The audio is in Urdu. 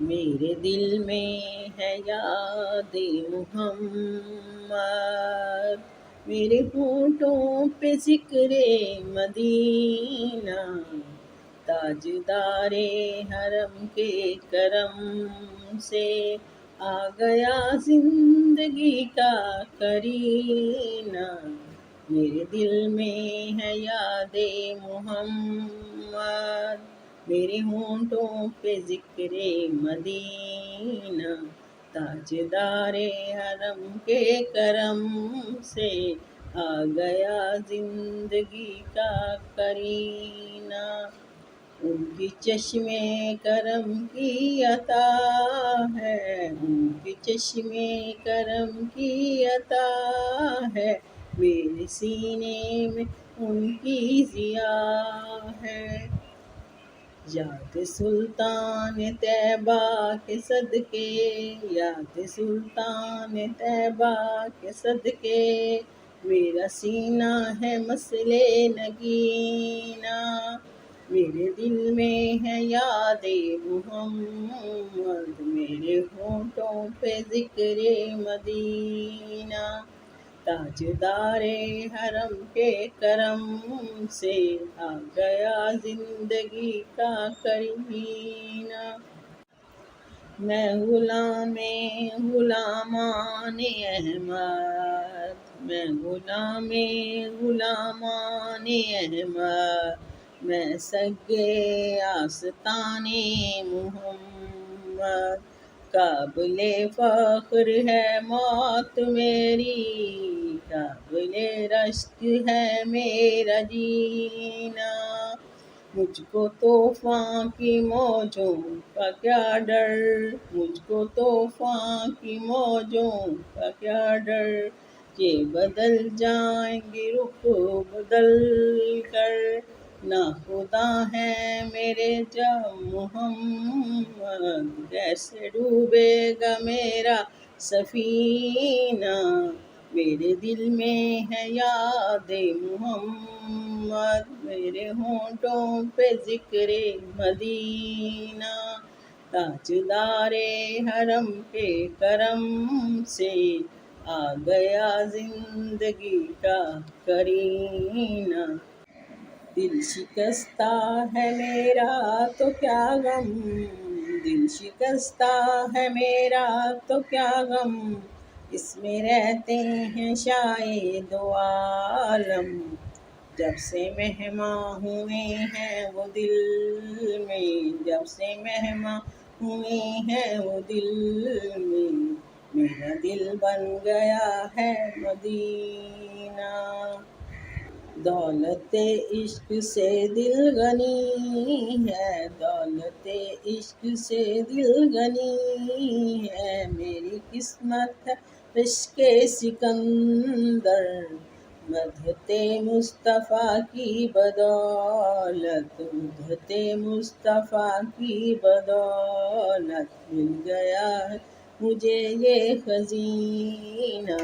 میرے دل میں ہے یاد محمد، میرے ہونٹوں پہ ذکر مدینہ، تاجدار حرم کے کرم سے آ گیا زندگی کا کرینہ۔ میرے دل میں ہے یاد محمد، میرے ہونٹوں پہ ذکر مدینہ، تاجدار حرم کے کرم سے آ گیا زندگی کا کرینہ۔ ان کی چشم کرم کی عطا ہے، ان کی چشم کرم کی عطا ہے، میرے سینے میں ان کی ضیا ہے۔ یاد سلطان طیبہ کے صدقے، یاد سلطان طیبہ کے صدقے، میرا سینہ ہے مسئلے نگینہ۔ میرے دل میں ہے یاد محمد، میرے ہونٹوں پہ ذکر مدینہ، تاجدار حرم کے کرم سے آ گیا زندگی کا کرینہ۔ میں غلام غلامان احمد، میں غلام غلامان احمد، میں سگے آستان محمد، قابل فخر ہے موت میری، قابل رشک ہے میرا جینا۔ مجھ کو طوفان کی موجوں کا کیا ڈر، مجھ کو طوفان کی موجوں کا کیا ڈر، یہ بدل جائیں گے رخ بدل کر، ناخدا ہے میرے جب محمد، کیسے ڈوبے گا میرا سفینہ۔ میرے دل میں ہے یاد محمد، میرے ہونٹوں پہ ذکر مدینہ، تاجدار حرم کے کرم سے آ گیا زندگی کا کرینہ۔ دل شکستہ ہے میرا تو کیا غم، دل شکستہ ہے میرا تو کیا غم، اس میں رہتے ہیں شاہد دو عالم، جب سے مہماں ہوئے ہیں وہ دل میں، جب سے مہماں ہوئے ہیں وہ دل میں، میرا دل بن گیا ہے مدینہ۔ دولت عشق سے دل غنی ہے، دولت عشق سے دل غنی ہے، میری قسمت ہے عشق سکندر، مدحت مصطفیٰ کی بدولت، مدحت مصطفیٰ کی بدولت، مل گیا ہے مجھے یہ خزینہ۔